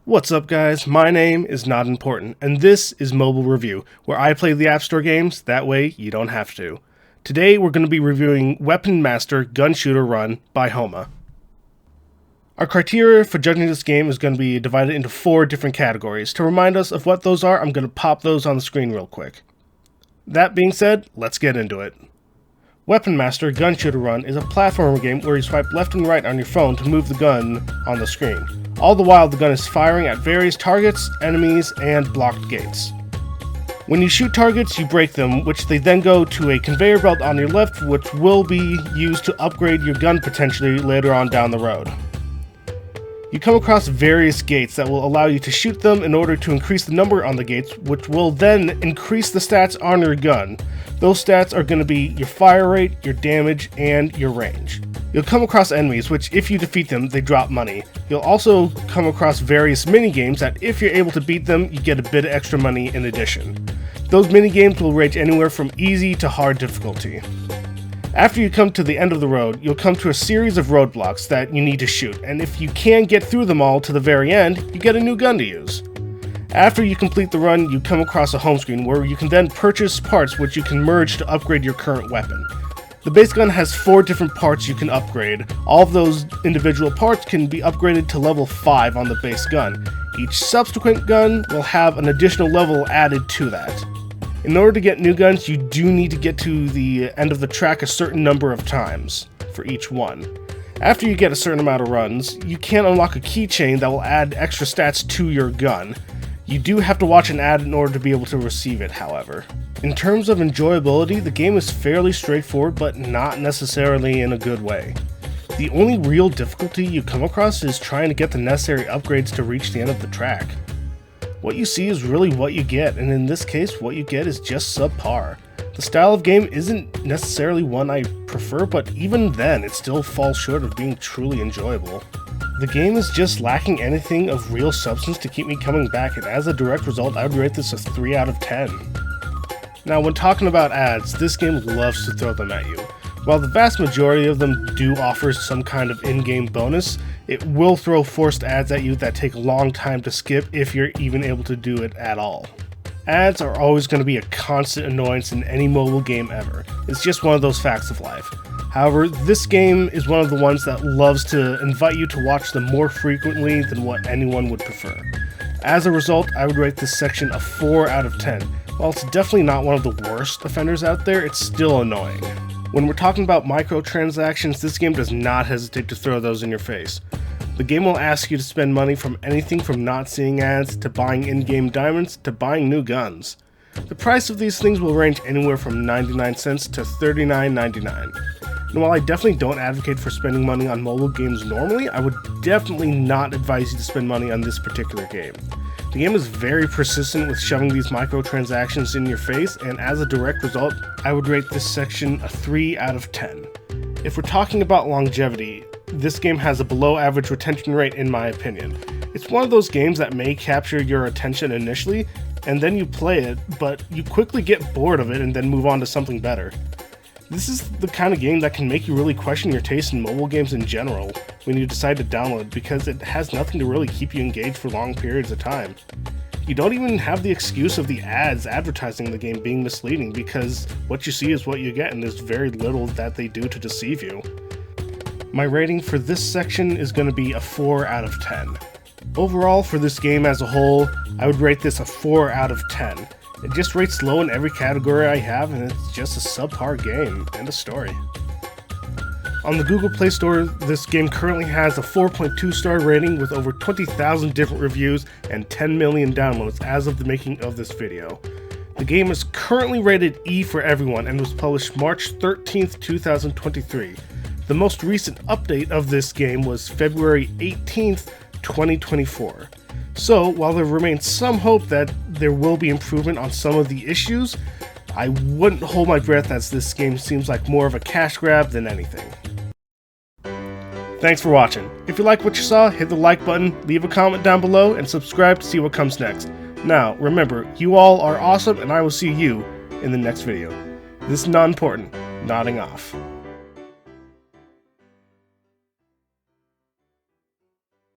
What's up guys, my name is Nodmportant, and this is Mobile Review, where I play the App Store games, that way you don't have to. Today we're going to be reviewing Weapon Master Gun Shooter Run by Homa. Our criteria for judging this game is going to be divided into 4 different categories. To remind us of what those are, I'm going to pop those on the screen real quick. That being said, let's get into it. Weapon Master Gun Shooter Run is a platformer game where you swipe left and right on your phone to move the gun on the screen. All the while the gun is firing at various targets, enemies, and blocked gates. When you shoot targets, you break them, which they then go to a conveyor belt on your left, which will be used to upgrade your gun potentially later on down the road. You come across various gates that will allow you to shoot them in order to increase the number on the gates, which will then increase the stats on your gun. Those stats are going to be your fire rate, your damage, and your range. You'll come across enemies, which if you defeat them, they drop money. You'll also come across various mini-games that if you're able to beat them, you get a bit of extra money in addition. Those mini-games will range anywhere from easy to hard difficulty. After you come to the end of the road, you'll come to a series of roadblocks that you need to shoot, and if you can get through them all to the very end, you get a new gun to use. After you complete the run, you come across a home screen where you can then purchase parts which you can merge to upgrade your current weapon. The base gun has 4 different parts you can upgrade. All of those individual parts can be upgraded to level 5 on the base gun. Each subsequent gun will have an additional level added to that. In order to get new guns, you do need to get to the end of the track a certain number of times for each one. After you get a certain amount of runs, you can unlock a keychain that will add extra stats to your gun. You do have to watch an ad in order to be able to receive it, however. In terms of enjoyability, the game is fairly straightforward, but not necessarily in a good way. The only real difficulty you come across is trying to get the necessary upgrades to reach the end of the track. What you see is really what you get, and in this case, what you get is just subpar. The style of game isn't necessarily one I prefer, but even then, it still falls short of being truly enjoyable. The game is just lacking anything of real substance to keep me coming back, and as a direct result, I would rate this a 3 out of 10. Now, when talking about ads, this game loves to throw them at you. While the vast majority of them do offer some kind of in-game bonus, it will throw forced ads at you that take a long time to skip if you're even able to do it at all. Ads are always going to be a constant annoyance in any mobile game ever. It's just one of those facts of life. However, this game is one of the ones that loves to invite you to watch them more frequently than what anyone would prefer. As a result, I would rate this section a 4 out of 10. While it's definitely not one of the worst offenders out there, it's still annoying. When we're talking about microtransactions, this game does not hesitate to throw those in your face. The game will ask you to spend money from anything from not seeing ads, to buying in-game diamonds, to buying new guns. The price of these things will range anywhere from 99 cents to $39.99. And while I definitely don't advocate for spending money on mobile games normally, I would definitely not advise you to spend money on this particular game. The game is very persistent with shoving these microtransactions in your face, and as a direct result, I would rate this section a 3 out of 10. If we're talking about longevity, this game has a below average retention rate in my opinion. It's one of those games that may capture your attention initially, and then you play it, but you quickly get bored of it and then move on to something better. This is the kind of game that can make you really question your taste in mobile games in general when you decide to download, because it has nothing to really keep you engaged for long periods of time. You don't even have the excuse of the ads advertising the game being misleading, because what you see is what you get and there's very little that they do to deceive you. My rating for this section is going to be a 4 out of 10. Overall, for this game as a whole, I would rate this a 4 out of 10. It just rates low in every category I have, and it's just a subpar game. End of story. On the Google Play Store, this game currently has a 4.2 star rating with over 20,000 different reviews and 10 million downloads as of the making of this video. The game is currently rated E for everyone and was published March 13th, 2023. The most recent update of this game was February 18th, 2024. So, while there remains some hope that there will be improvement on some of the issues, I wouldn't hold my breath, as this game seems like more of a cash grab than anything. Thanks for watching. If you like what you saw, hit the like button, leave a comment down below, and subscribe to see what comes next. Now, remember, you all are awesome, and I will see you in the next video. This is Nodmportant, nodding off.